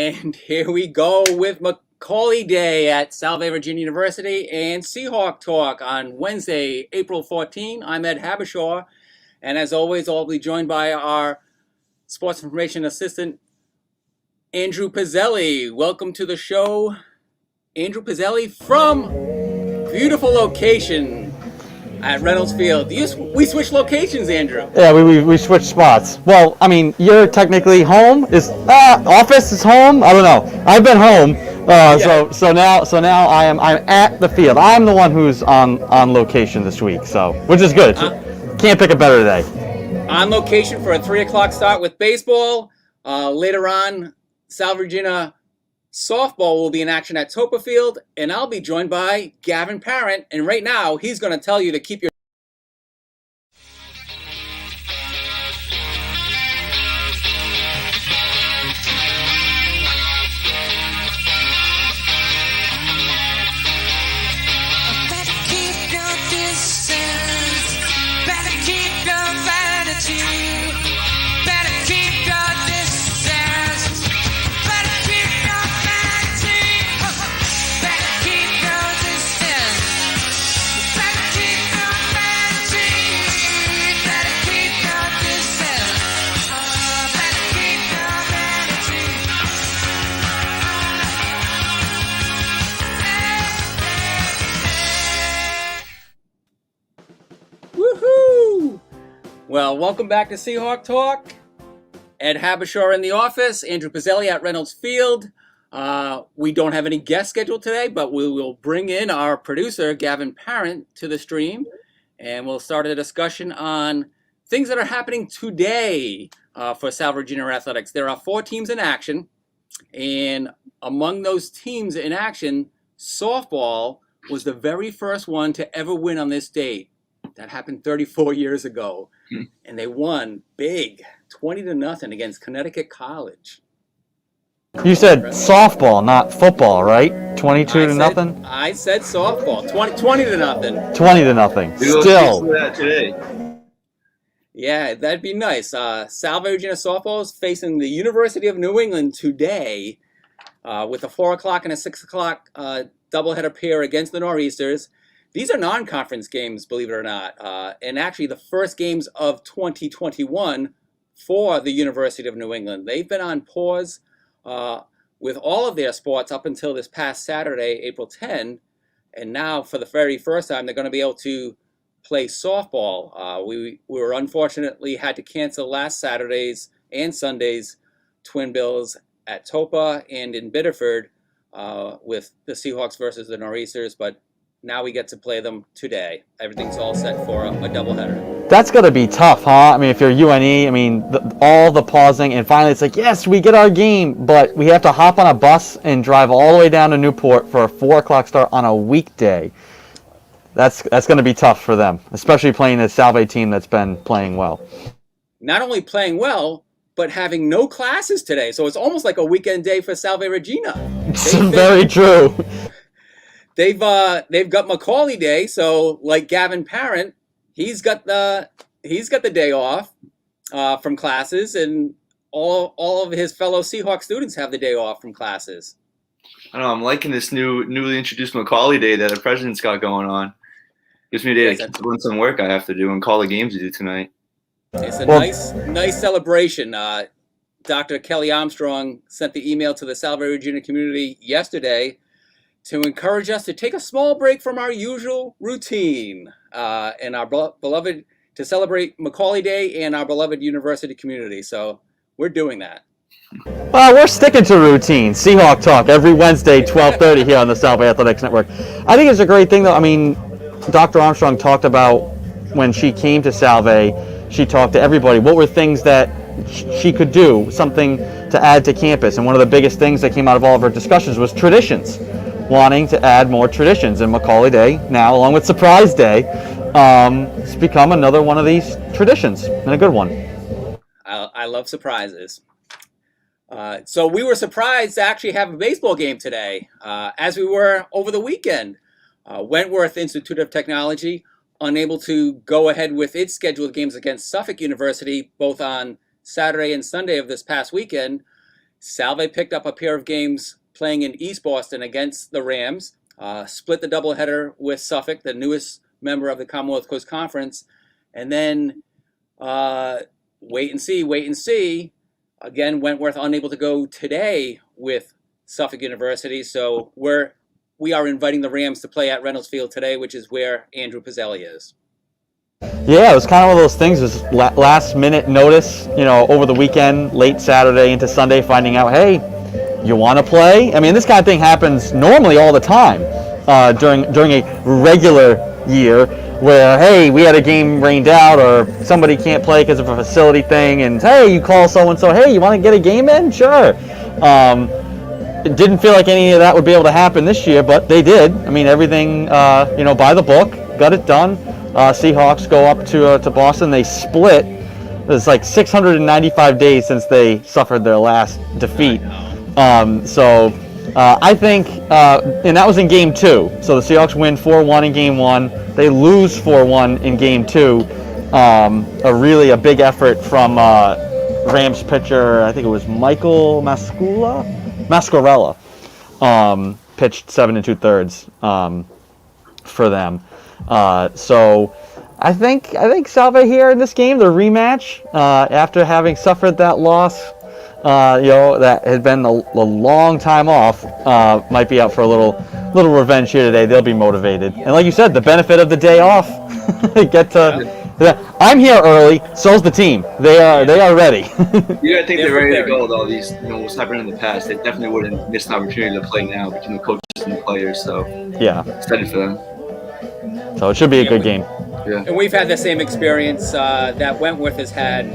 And here we go with Macaulay Day at Salve Virginia University and Seahawk Talk on Wednesday, April 14. I'm Ed Habishaw, and as always, I'll be joined by our Sports Information Assistant, Andrew Pizzelli. Welcome to the show, Andrew Pizzelli from beautiful location at Reynolds Field. We switched locations, Andrew. Yeah, we switched spots. Well, I mean, you're technically home. Office is home. I don't know. I've been home. So now I'm at the field. I'm the one who's on location this week. So which is good. Can't pick a better day. On location for a 3 o'clock start with baseball. Later on, South Virginia softball will be in action at Topa Field, and I'll be joined by Gavin Parent. And right now, he's going to tell you to keep your Well, welcome back to Seahawk Talk. Ed Habishaw in the office, Andrew Pizzelli at Reynolds Field. We don't have any guests scheduled today, but we will bring in our producer, Gavin Parent, to the stream, and we'll start a discussion on things that are happening today for South Virginia Athletics. There are 4 teams in action, and among those teams in action, softball was the very first one to ever win on this date. That happened 34 years ago, and they won big, 20-0 against Connecticut College. You said softball, not football, right? 22-0. I said softball, 20-0. 20-0. Still. That today. Yeah, that'd be nice. South Virginia softball is facing the University of New England today with a 4 o'clock and a 6 o'clock doubleheader pair against the Nor'easters. These are non-conference games, believe it or not, and actually the first games of 2021 for the University of New England. They've been on pause with all of their sports up until this past Saturday, April 10, and now for the very first time they're going to be able to play softball. We were unfortunately had to cancel last Saturday's and Sunday's twin bills at Topa and in Biddeford with the Seahawks versus the Nor'easters, but now we get to play them today. Everything's all set for a doubleheader. That's going to be tough, huh? I mean, if you're UNE, I mean, all the pausing, and finally it's like, yes, we get our game, but we have to hop on a bus and drive all the way down to Newport for a 4 o'clock start on a weekday. That's going to be tough for them, especially playing a Salve team that's been playing well. Not only playing well, but having no classes today. So it's almost like a weekend day for Salve Regina. It's very true. They've got Macaulay Day, so like Gavin Parent, he's got the day off from classes, and all of his fellow Seahawk students have the day off from classes. I don't know. I'm liking this newly introduced Macaulay Day that the president's got going on. Gives me a day to keep doing some work I have to do and call the games to do tonight. It's a nice celebration. Dr. Kelly Armstrong sent the email to the Salve Virginia community yesterday to encourage us to take a small break from our usual routine and our beloved, to celebrate Macaulay Day and our beloved university community. So we're doing that. Well, we're sticking to routine. Seahawk Talk every Wednesday, 12:30 here on the Salve Athletics Network. I think it's a great thing, though. I mean, Dr. Armstrong talked about when she came to Salve, she talked to everybody. What were things that she could do, something to add to campus? And one of the biggest things that came out of all of her discussions was traditions. Wanting to add more traditions, and Macaulay Day now, along with Surprise Day, it's become another one of these traditions, and a good one. I love surprises. So we were surprised to actually have a baseball game today, as we were over the weekend. Wentworth Institute of Technology, unable to go ahead with its scheduled games against Suffolk University, both on Saturday and Sunday of this past weekend, Salve picked up a pair of games playing in East Boston against the Rams, split the doubleheader with Suffolk, the newest member of the Commonwealth Coast Conference, and then wait and see. Again, Wentworth unable to go today with Suffolk University, so we are inviting the Rams to play at Reynolds Field today, which is where Andrew Pizzelli is. Yeah, it was kind of one of those things, it was last minute notice, over the weekend, late Saturday into Sunday, finding out, hey, you want to play? I mean, this kind of thing happens normally all the time during a regular year where, hey, we had a game rained out or somebody can't play because of a facility thing, and hey, you call so-and-so, hey, you want to get a game in? Sure. It didn't feel like any of that would be able to happen this year, but they did. I mean, everything, by the book, got it done. Seahawks go up to Boston. They split. It's like 695 days since they suffered their last defeat. I think, and that was in Game 2. So the Seahawks win 4-1 in Game 1. They lose 4-1 in Game 2. A big effort from Rams pitcher, I think it was Michael Mascarella, pitched 7 2/3 for them. So I think Salve here in this game, the rematch, after having suffered that loss, that had been a long time off, might be out for a little revenge here today. They'll be motivated, and like you said, the benefit of the day off, I'm here early. So's the team. They are ready. I think they're ready to go with all these. What's happened in the past. They definitely wouldn't miss an opportunity to play now between the coaches and the players. So yeah, excited for them. So it should be a good game. Yeah. And we've had the same experience that Wentworth has had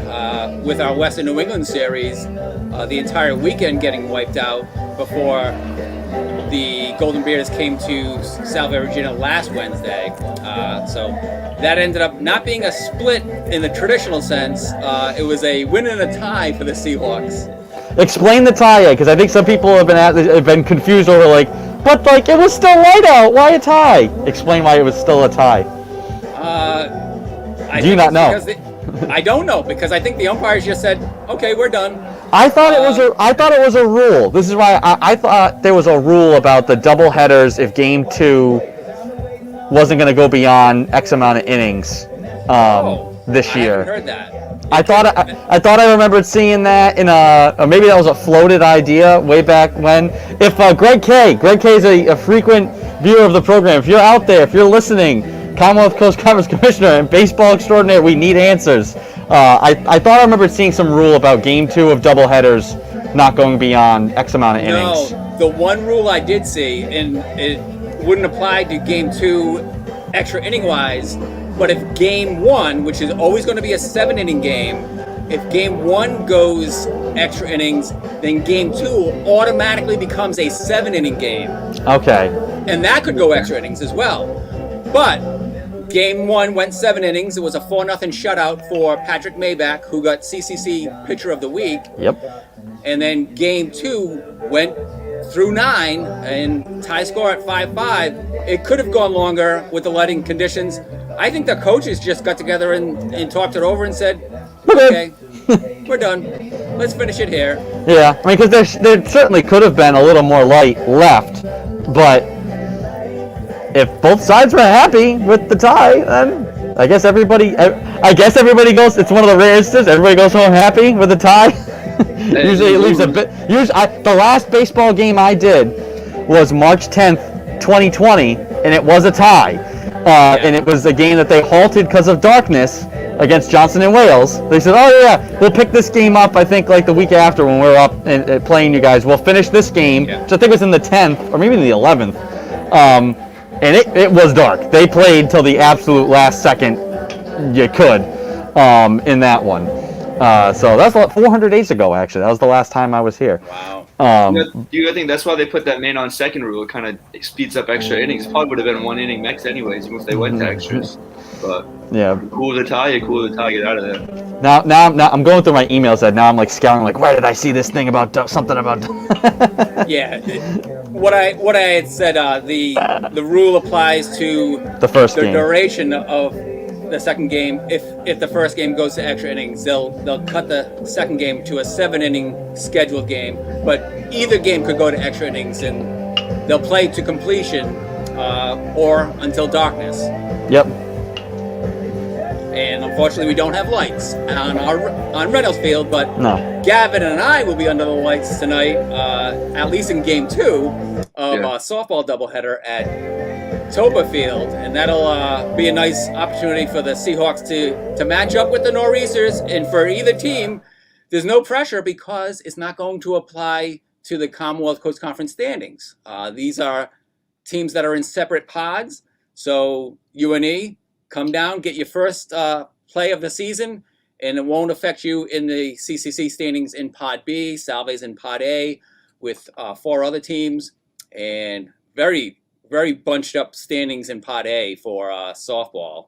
with our Western New England series, the entire weekend getting wiped out before the Golden Bears came to Salve, Virginia last Wednesday. So that ended up not being a split in the traditional sense. It was a win and a tie for the Seahawks. Explain the tie, because I think some people have been confused over but it was still light out. Why a tie? Explain why it was still a tie. Do you not know? I don't know, because I think the umpires just said, "Okay, we're done." I thought it was a rule. This is why I thought there was a rule about the double headers if Game 2 wasn't going to go beyond X amount of innings this year. I haven't heard that. I thought I remembered seeing that in or maybe that was a floated idea way back when. If Greg K is a frequent viewer of the program. If you're out there, if you're listening, Commonwealth Coast Conference Commissioner and baseball extraordinaire, we need answers. I thought I remembered seeing some rule about Game 2 of doubleheaders not going beyond X amount of innings. No, the one rule I did see, and it wouldn't apply to Game 2 extra inning-wise, but if Game 1, which is always going to be a 7-inning game, if Game 1 goes extra innings, then Game 2 automatically becomes a 7-inning game. Okay. And that could go extra innings as well. But Game 1 went 7 innings. It was a 4-0 shutout for Patrick Maybach, who got CCC Pitcher of the Week. Yep. And then Game 2 went through 9 and tie score at 5-5. It could have gone longer with the lighting conditions. I think the coaches just got together and talked it over and said, okay, we're done. Let's finish it here. Yeah, I mean, because there certainly could have been a little more light left, but if both sides were happy with the tie, then I guess everybody goes. It's one of the rare instances. Everybody goes home happy with the tie. Usually it leaves a bit. The last baseball game I did was March 10th, 2020, and it was a tie. And it was a game that they halted because of darkness against Johnson and Wales. They said, "Oh yeah, we'll pick this game up. I think like the week after when we're up and playing you guys. We'll finish this game." Yeah. So I think it was in the 10th or maybe the 11th. And it was dark. They played till the absolute last second you could in that one. So that's 400 days ago, actually. That was the last time I was here. Wow. Do you think that's why they put that man on second rule? It kind of speeds up extra innings. Probably would have been 1 inning max anyways, even if they went to extras. But yeah, cool the tie, get out of there. Now I'm going through my emails that now I'm like scouring, like, where did I see this thing about something about? Yeah, what I had said, the rule applies to the first game. duration of the second game. If the first game goes to extra innings, they'll cut the second game to a 7-inning scheduled game. But either game could go to extra innings, and they'll play to completion or until darkness. Yep. And unfortunately, we don't have lights on Reynolds Field, but No. Gavin and I will be under the lights tonight, at least in Game 2 of a softball doubleheader at Topa Field, and that'll be a nice opportunity for the Seahawks to match up with the Nor'easters. And for either team, there's no pressure because it's not going to apply to the Commonwealth Coast Conference standings. These are teams that are in separate pods, so UNE, come down, get your first play of the season, and it won't affect you in the CCC standings in Pod B. Salve's in Pod A with 4 other teams, and very, very bunched up standings in Pod A for softball.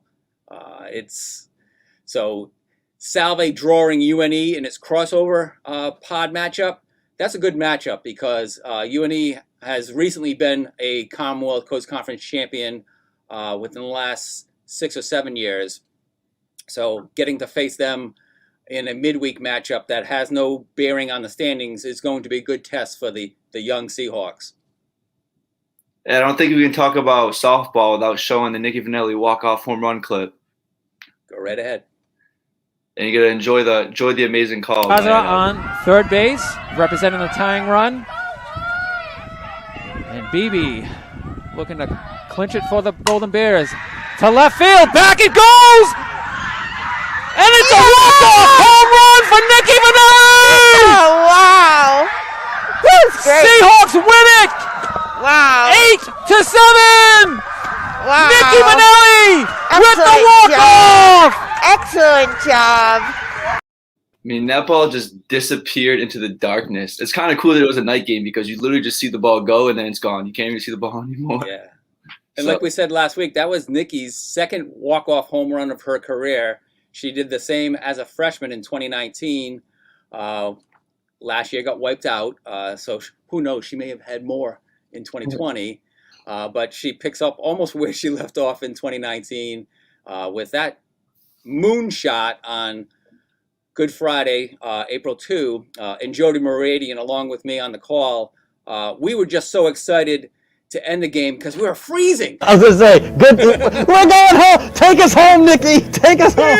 So Salve drawing UNE in its crossover pod matchup. That's a good matchup because UNE has recently been a Commonwealth Coast Conference champion within the last 6 or 7 years. So getting to face them in a midweek matchup that has no bearing on the standings is going to be a good test for the young Seahawks. I don't think we can talk about softball without showing the Nicky Vanelli walk-off home run clip. Go right ahead. And you got to enjoy the amazing call. Hazra on third base, representing the tying run. And Beebe looking to clinch it for the Golden Bears. To left field, back it goes! And it's a walk-off home run for Nicky Vanelli! Oh, wow. That's great. Seahawks win it! Wow. 8-7! Wow. Nicky Vanelli with the Excellent walk-off! Excellent job. I mean, that ball just disappeared into the darkness. It's kind of cool that it was a night game because you literally just see the ball go and then it's gone. You can't even see the ball anymore. Yeah. And like we said last week, that was Nikki's second walk-off home run of her career. She did the same as a freshman in 2019. Last year got wiped out, so who knows? She may have had more in 2020. But she picks up almost where she left off in 2019 with that moonshot on Good Friday, April 2. And Jody Moradian, along with me on the call, we were just so excited to end the game because we were freezing. I was gonna say, good. We're going home. Take us home, Nikki. Take us home.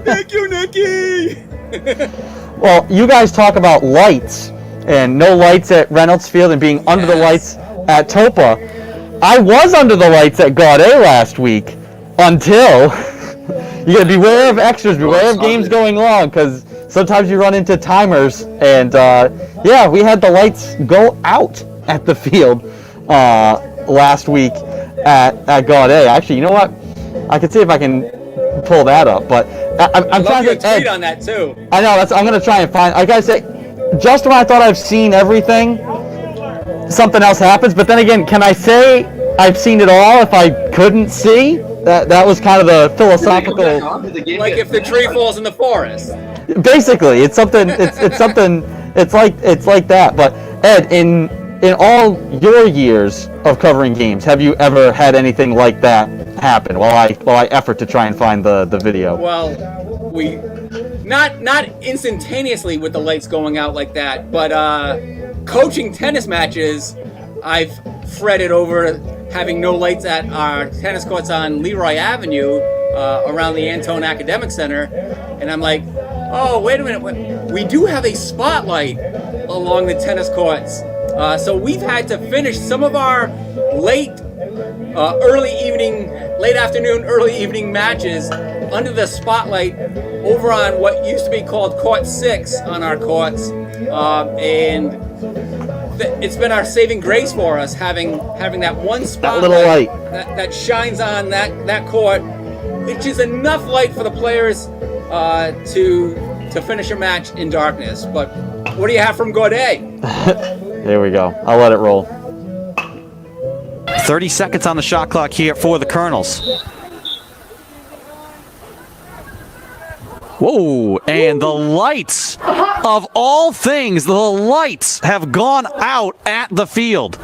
Thank you, Nikki. Well, you guys talk about lights and no lights at Reynolds Field and being under the lights at Topa. I was under the lights at Gaudet last week until you gotta beware of extras, beware of games going long because sometimes you run into timers. And yeah, we had the lights go out at the field last week at Gaudet. Actually, you know what? I can see if I can pull that up, but I'm trying to tweet on that too. I know I'm gonna try and find. I gotta say, just when I thought I've seen everything, something else happens. But then again, can I say I've seen it all if I couldn't see? That was kind of the philosophical. Like if the tree falls in the forest. Basically, it's something. It's something. It's like that. But Ed, in all your years of covering games, have you ever had anything like that happen? While I effort to try and find the video. Well, we not instantaneously with the lights going out like that, but coaching tennis matches, I've fretted over having no lights at our tennis courts on Leroy Avenue around the Antone Academic Center, and I'm like, oh, wait a minute, we do have a spotlight along the tennis courts. So we've had to finish some of our late afternoon, early evening matches under the spotlight over on what used to be called Court 6 on our courts. And it's been our saving grace for us having that one spotlight, that little light that shines on that court, which is enough light for the players to finish a match in darkness. But what do you have from Gaudet? There we go. I'll let it roll. 30 seconds on the shot clock here for the Colonels. Whoa, and the lights, of all things, the lights have gone out at the field.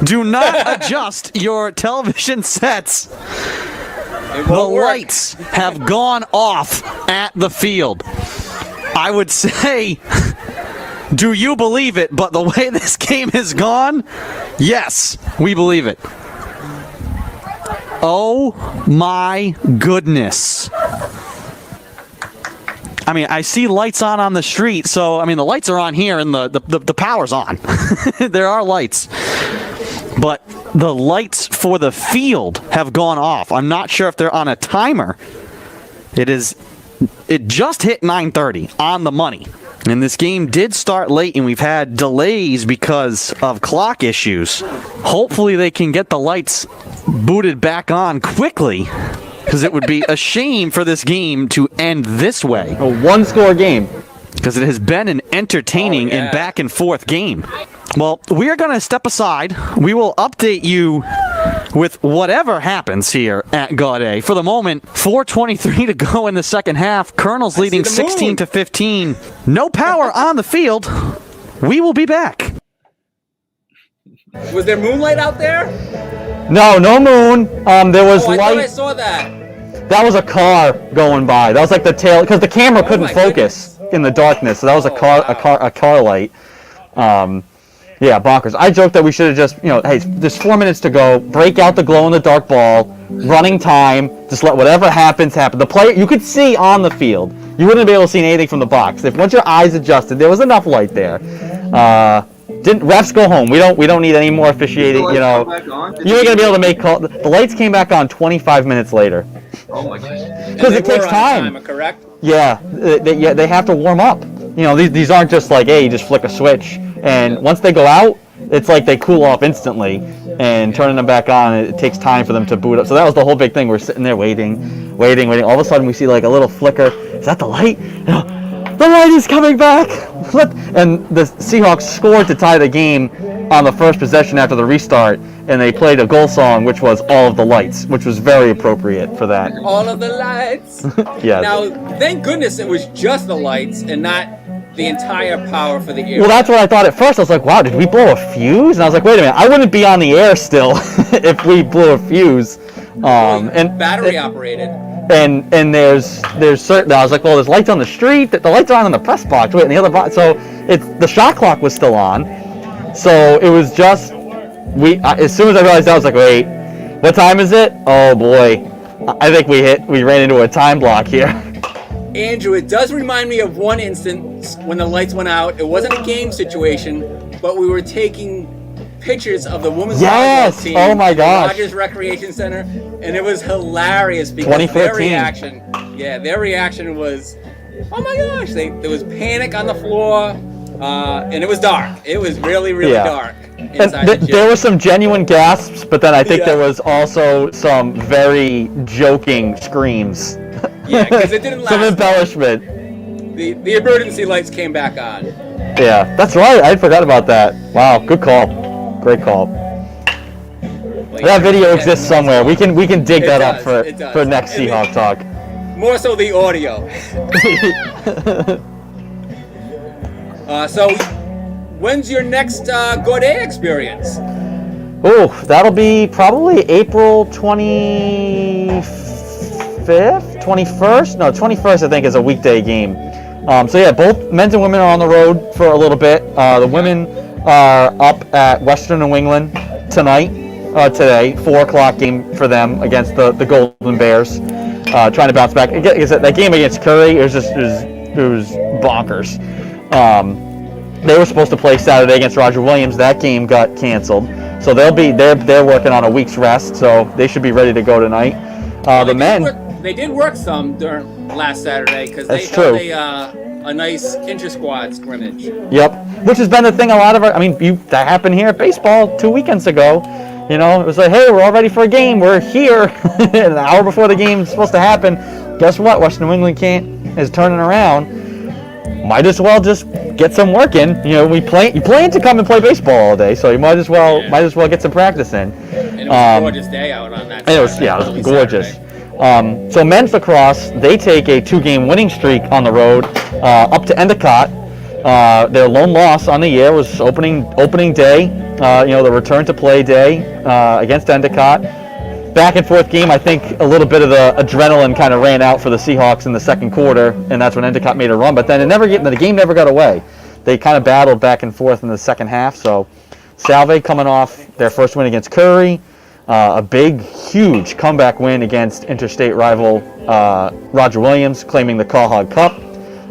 Do not adjust your television sets. It The won't work. lights have gone off at the field. I would say, do you believe it? But the way this game has gone, yes, we believe it. Oh my goodness. I mean, I see lights on the street, so, I mean, the lights are on here and the power's on. There are lights. But the lights for the field have gone off. I'm not sure if they're on a timer. It just hit 9:30 on the money. And this game did start late, and we've had delays because of clock issues. Hopefully they can get the lights booted back on quickly, because it would be a shame for this game to end this way. A one-score game. Because it has been an entertaining and back-and-forth game. Well, we are going to step aside. We will update you with whatever happens here at Gaudet. For the moment, 4:23 to go in the second half. Colonel's leading 16-15. No power on the field. We will be back. Was there moonlight out there? No moon. There was I light. thought I saw that. That was a car going by. That was like the tail, because the camera couldn't my focus in the darkness. So that was a car light. Yeah, bonkers. I joked that we should have just, hey, there's 4 minutes to go. Break out the glow-in-the-dark ball. Running time. Just let whatever happens happen. The player, you could see on the field. You wouldn't be able to see anything from the box. If once your eyes adjusted, there was enough light there. Refs go home. We don't need any more officiating. You were gonna be able to make call. The lights came back on 25 minutes later. Oh my gosh. Because it takes time. Correct? Yeah, they have to warm up. These aren't just like, hey, you just flick a switch. And once they go out, it's like they cool off instantly. And turning them back on, it takes time for them to boot up. So that was the whole big thing. We're sitting there waiting. All of a sudden, we see like a little flicker. Is that the light? The light is coming back! And the Seahawks scored to tie the game on the first possession after the restart, and they played a goal song, which was All of the Lights, which was very appropriate for that. All of the lights. Yes. Now, thank goodness it was just the lights and not the entire power for the air. Well, that's what I thought at first. I was like, wow, did we blow a fuse? And I was like, wait a minute, I wouldn't be on the air still if we blew a fuse. And battery operated. And there's certain. I was like, well, there's lights on the street. The lights are on in the press box. Wait, in the other box. So the shot clock was still on. So it was just as soon as I realized that, I was like, wait, what time is it? Oh boy, I think we ran into a time block here. Andrew, it does remind me of one instance when the lights went out. It wasn't a game situation, but we were taking pictures of the women's volleyball team. Oh my gosh. At the Rogers Recreation Center, and it was hilarious because their reaction was, oh my gosh, there was panic on the floor, and it was dark. It was really, really dark inside the gym. There were some genuine gasps, but then I think there was also some very joking screams. Yeah, because it didn't last. Some embellishment. The emergency lights came back on. Yeah, that's right. I forgot about that. Wow, good call. Great call. That video exists somewhere. We can dig that up for next Seahawk Talk. More so the audio. So, when's your next Gaudet experience? Oh, that'll be probably April 25th, 21st? No, 21st I think is a weekday game. So yeah, both men's and women are on the road for a little bit. The women are up at Western New England today, 4 o'clock game for them against the Golden Bears, trying to bounce back. That game against Curry, it was bonkers. They were supposed to play Saturday against Roger Williams. That game got canceled, so they're working on a week's rest, so they should be ready to go tonight. The men. They did work some during last Saturday because they held a nice inter-squad scrimmage. Yep, which has been the thing. A lot of that happened here at baseball 2 weekends ago. It was like, hey, we're all ready for a game. We're here an hour before the game's supposed to happen. Guess what? Western New England is turning around. Might as well just get some work in. You plan to come and play baseball all day, so you might as well get some practice in. And it was a gorgeous day out on that. It was gorgeous. Saturday. So men's lacrosse, they take a 2-game winning streak on the road up to Endicott. Their lone loss on the year was opening day the return to play day against Endicott. Back and forth game. I think a little bit of the adrenaline kind of ran out for the Seahawks in the second quarter, and that's when Endicott made a run. But then the game never got away. They kind of battled back and forth in the second half. So Salve coming off their first win against Curry, a big, huge comeback win against interstate rival Roger Williams, claiming the Call Cup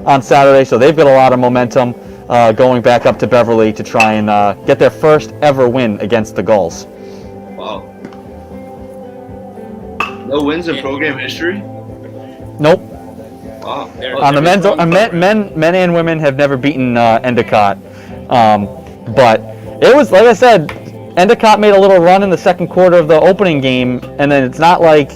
on Saturday. So they've got a lot of momentum going back up to Beverly to try and get their first ever win against the Gulls. Wow. No wins in program history? Nope. Wow. On the men and women have never beaten Endicott. But it was, like I said, Endicott made a little run in the second quarter of the opening game, and then it's not like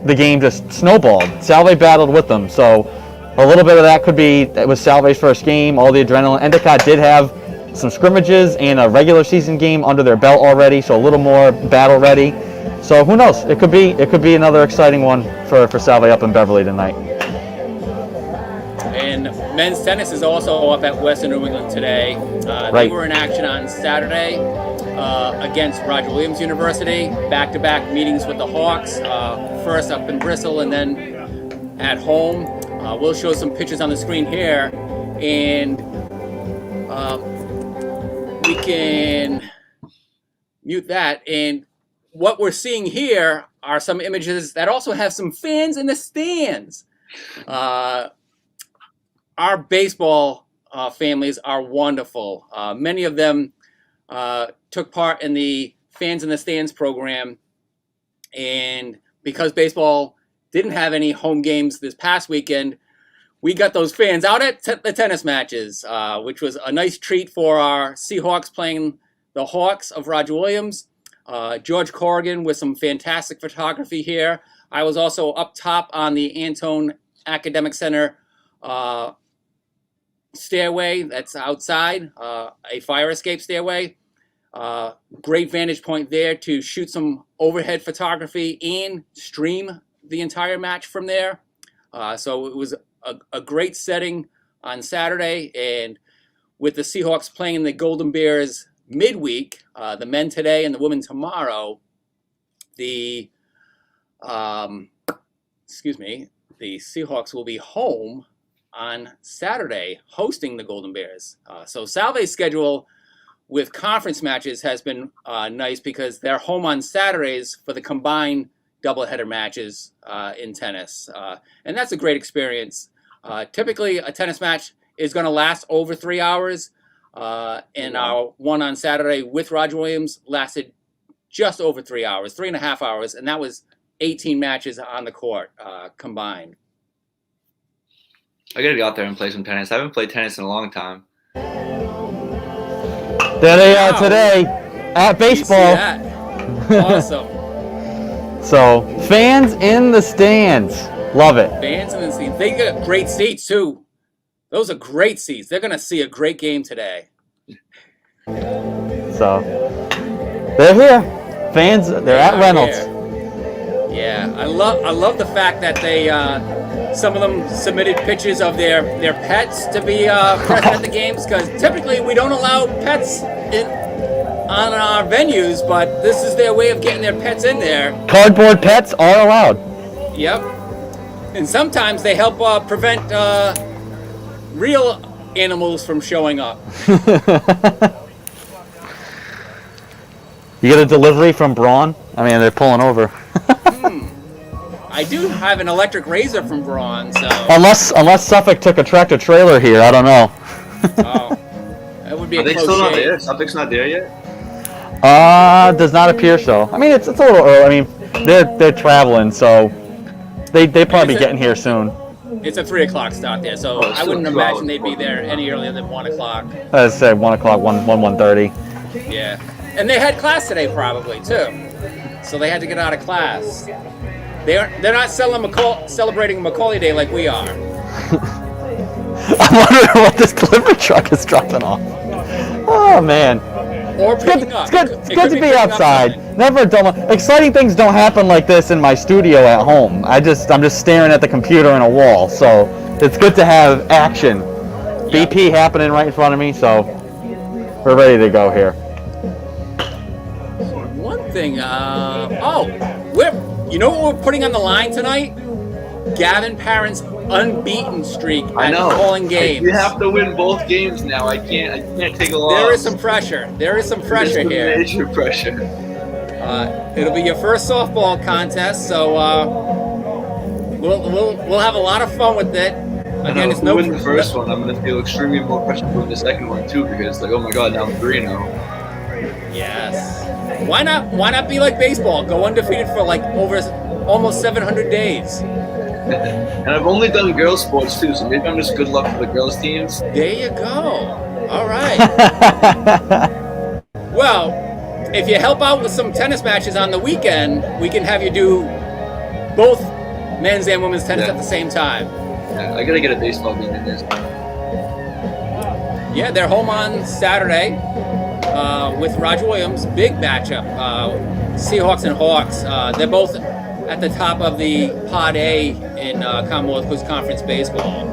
the game just snowballed. Salve battled with them, so a little bit of that could be, it was Salve's first game, all the adrenaline. Endicott did have some scrimmages and a regular season game under their belt already, so a little more battle ready. So who knows? It could be another exciting one for Salve up in Beverly tonight. And men's tennis is also up at Western New England today. They were in action on Saturday against Roger Williams University. Back-to-back meetings with the Hawks. First up in Bristol and then at home. We'll show some pictures on the screen here, and we can mute that. And what we're seeing here are some images that also have some fans in the stands. Our baseball families are wonderful. Many of them took part in the Fans in the Stands program, and because baseball didn't have any home games this past weekend, we got those fans out at the tennis matches, which was a nice treat for our Seahawks playing the Hawks of Roger Williams. George Corrigan with some fantastic photography here. I was also up top on the Antone Academic Center stairway that's outside, a fire escape stairway. Great vantage point there to shoot some overhead photography and stream the entire match from there. So it was a great setting on Saturday, and with the Seahawks playing the Golden Bears midweek, the men today and the women tomorrow, the Seahawks will be home on Saturday hosting the Golden Bears. So Salve's schedule with conference matches has been nice because they're home on Saturdays for the combined doubleheader matches in tennis. And that's a great experience. Typically, a tennis match is going to last over 3 hours. And our one on Saturday with Roger Williams lasted just over 3 hours, 3.5 hours, and that was 18 matches on the court combined. I gotta go out there and play some tennis. I haven't played tennis in a long time. There they are today at baseball. Awesome. So, fans in the stands. Love it. Fans in the stands. They got great seats, too. Those are great seats. They're going to see a great game today. So, they're here. Fans, they're at Reynolds. Here. Yeah, I love the fact that they some of them submitted pictures of their pets to be present at the games, because typically we don't allow pets on our venues, but this is their way of getting their pets in there. Cardboard pets are allowed. Yep. And sometimes they help prevent real animals from showing up. You get a delivery from Braun? I mean, they're pulling over. I do have an electric razor from Braun, so... Unless Suffolk took a tractor trailer here, I don't know. Oh, that would be Are a close they still not shave. there? Suffolk's not there yet? Does not appear so. I mean, it's a little early. I mean, they're traveling, so they probably be getting here soon. It's a 3 o'clock start there, so I wouldn't imagine they'd be there any earlier than 1 o'clock. I said 1 o'clock, 1:30. Yeah. And they had class today probably, too. So they had to get out of class. They're not celebrating Macaulay Day like we are. I'm wondering what this delivery truck is dropping off. Oh, man. Or picking up. It's good to be outside. Never a dull. Exciting things don't happen like this in my studio at home. I'm just staring at the computer and a wall. So it's good to have action. BP happening right in front of me. So we're ready to go here. thing. You know what we're putting on the line tonight? Gavin Parent's unbeaten streak I at know. calling games. You have to win both games now. I can't take a loss. There is some pressure. There's here. Major pressure. It'll be your first softball contest, so we'll have a lot of fun with it. Again, if we win the first one, I'm gonna feel extremely more pressure to win the second one too, because like, oh my god, now I'm 3-0. Yes. Why not be like baseball? Go undefeated for like over almost 700 days. And I've only done girls sports too, so maybe I'm just good luck for the girls teams. There you go. All right. Well, if you help out with some tennis matches on the weekend, we can have you do both men's and women's tennis at the same time. Yeah, I gotta get a baseball game in this. Yeah, they're home on Saturday with Roger Williams. Big matchup. Seahawks and Hawks. They're both at the top of the Pod A in Commonwealth Coast Conference baseball.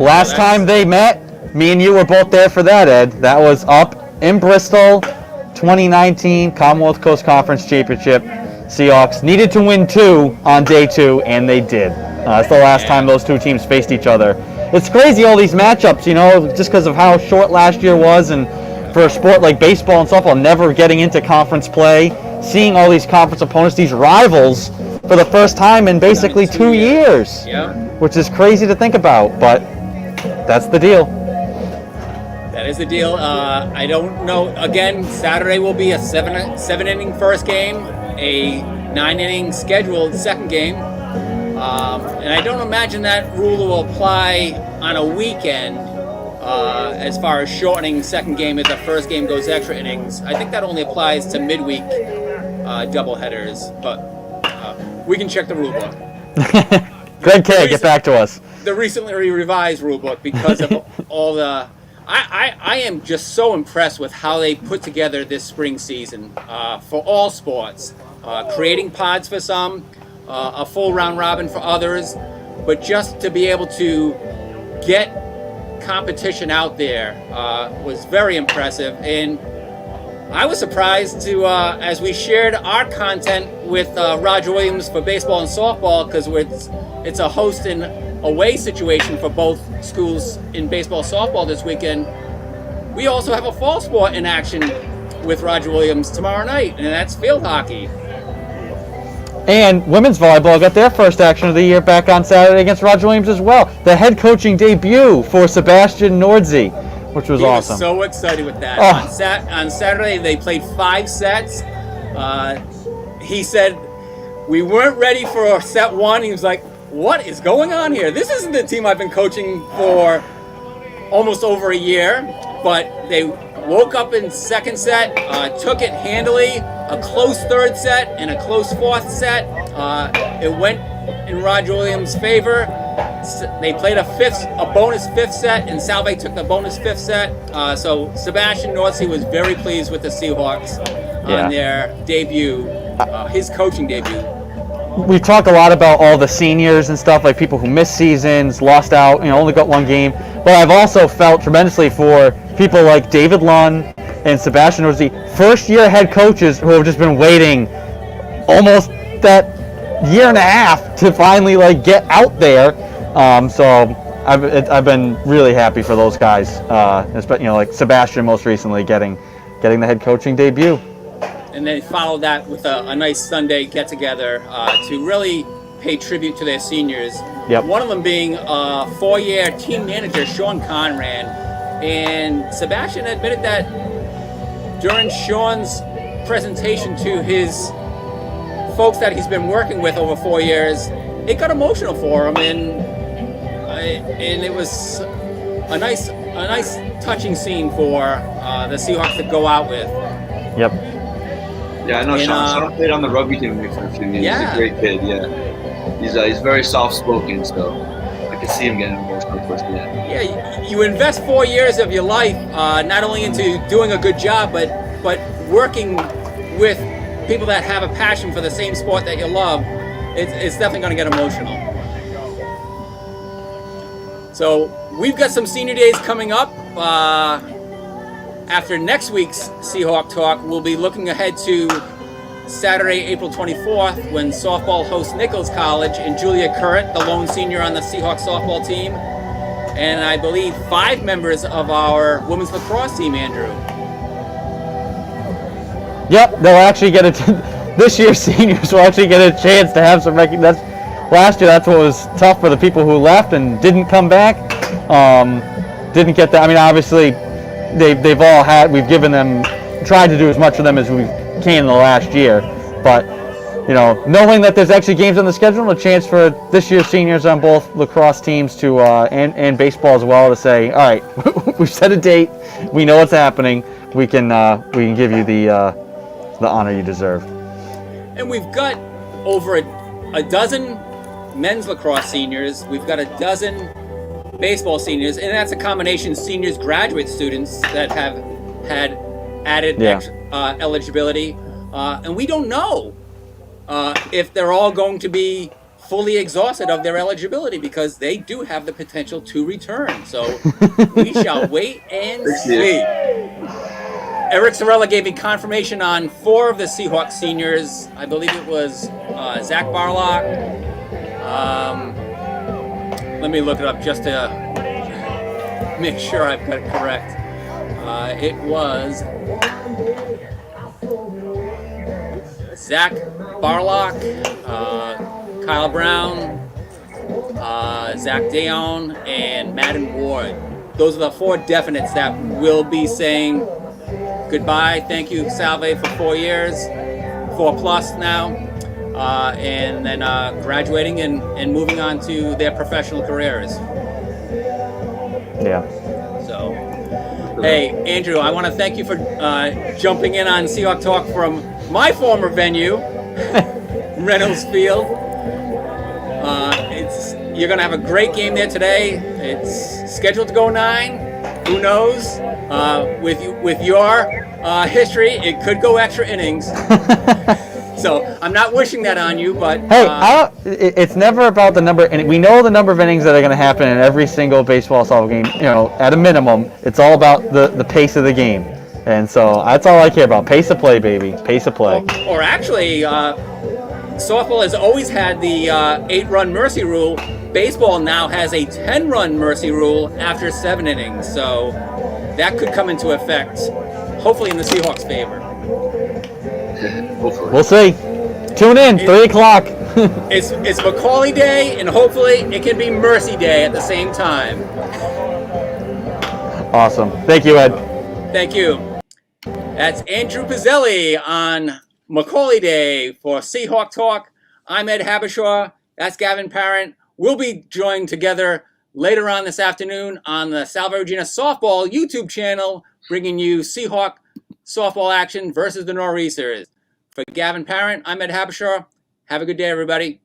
Last time they met, me and you were both there for that, Ed. That was up in Bristol, 2019 Commonwealth Coast Conference Championship. Seahawks needed to win 2 on day 2, and they did. It's the last time those two teams faced each other. It's crazy, all these matchups, just because of how short last year was, and for a sport like baseball and softball, never getting into conference play, seeing all these conference opponents, these rivals, for the first time in basically 2 years. Yeah. Which is crazy to think about, but that's the deal. That is the deal. I don't know. Again, Saturday will be a seven inning first game, a 9-inning scheduled second game. And I don't imagine that rule will apply on a weekend as far as shortening second game if the first game goes extra innings. I think that only applies to midweek doubleheaders, but we can check the rule book. Greg K, get back to us. The recently revised rule book, because of all the... I am just so impressed with how they put together this spring season for all sports. Creating pods for some, a full round robin for others, but just to be able to get competition out there was very impressive. And I was surprised to, as we shared our content with Roger Williams for baseball and softball, because it's a host and away situation for both schools in baseball and softball this weekend. We also have a fall sport in action with Roger Williams tomorrow night, and that's field hockey. And women's volleyball got their first action of the year back on Saturday against Roger Williams as well. The head coaching debut for Sebastian Nordzi, which was awesome. Was so excited with that. Oh. On Saturday, they played 5 sets. He said, we weren't ready for set 1. He was like, what is going on here? This isn't the team I've been coaching for almost over a year. But they woke up in second set, took it handily, a close third set, and a close fourth set. It went in Roger Williams' favor. They played a bonus fifth set, and Salve took the bonus fifth set. So Sebastian Nordzi was very pleased with the Seahawks on their debut, his coaching debut. We've talked a lot about all the seniors and stuff, like people who missed seasons, lost out, only got one game. But I've also felt tremendously for people like David Lunn and Sebastian Nordzi, first-year head coaches who have just been waiting almost that year and a half to finally get out there. So I've been really happy for those guys, especially like Sebastian most recently getting the head coaching debut. And then followed that with a nice Sunday get-together to really pay tribute to their seniors. Yep. One of them being 4-year team manager Sean Conran. And Sebastian admitted that during Sean's presentation to his folks that he's been working with over 4 years, it got emotional for him, and it was a nice touching scene for the Seahawks to go out with. Yep. Yeah, I know Sean played on the rugby team with me for a few years. Yeah. He's a great kid. Yeah, he's very soft spoken, so I can see him getting emotional towards the end. Yeah, you invest 4 years of your life not only into doing a good job, but working with people that have a passion for the same sport that you love. It's definitely going to get emotional. So we've got some senior days coming up. After next week's Seahawk Talk, we'll be looking ahead to Saturday, April 24th, when softball hosts Nichols College, and Julia Currett, the lone senior on the Seahawks softball team, and I believe 5 members of our women's lacrosse team, Andrew. Yep, they'll actually get this year's seniors will actually get a chance to have some recognition. Last year, that's what was tough for the people who left and didn't come back. Didn't get that. I mean, obviously, they've all had. We've given them, tried to do as much for them as we can in the last year. But knowing that there's actually games on the schedule, a chance for this year's seniors on both lacrosse teams to and baseball as well to say, all right, we've set a date. We know what's happening. We can give you the honor you deserve. And we've got over a dozen men's lacrosse seniors. We've got a dozen baseball seniors, and that's a combination of seniors, graduate students that have had added eligibility. And we don't know if they're all going to be fully exhausted of their eligibility, because they do have the potential to return. So we shall wait and see. Eric Sorella gave me confirmation on 4 of the Seahawks seniors. I believe it was Zach Barlock. Let me look it up just to make sure I've got it correct. It was Zach Barlock, Kyle Brown, Zach Dayon, and Madden Ward. Those are the 4 definites that will be saying goodbye. Thank you, Salve, for 4 years, 4+ now, and then graduating and moving on to their professional careers. Yeah. So, hey, Andrew, I want to thank you for jumping in on Seahawk Talk from my former venue, Reynolds Field. You're going to have a great game there today. It's scheduled to go 9. Who knows? With your history, it could go extra innings. So I'm not wishing that on you, but hey, it's never about the number, and we know the number of innings that are going to happen in every single baseball softball game. At a minimum, it's all about the pace of the game, and so that's all I care about. Pace of play, baby. Pace of play. Or actually, softball has always had the 8-run mercy rule. Baseball now has a 10-run mercy rule after 7 innings, so that could come into effect, hopefully in the Seahawks' favor. Hopefully. We'll see. Tune in, 3 o'clock. It's Macaulay Day, and hopefully it can be Mercy Day at the same time. Awesome. Thank you, Ed. Thank you. That's Andrew Pizzelli on Macaulay Day for Seahawk Talk. I'm Ed Habishaw. That's Gavin Parent. We'll be joined together later on this afternoon on the Salve Regina Softball YouTube channel, bringing you Seahawk softball action versus the Nor'easters. For Gavin Parent, I'm Ed Habishaw. Have a good day, everybody.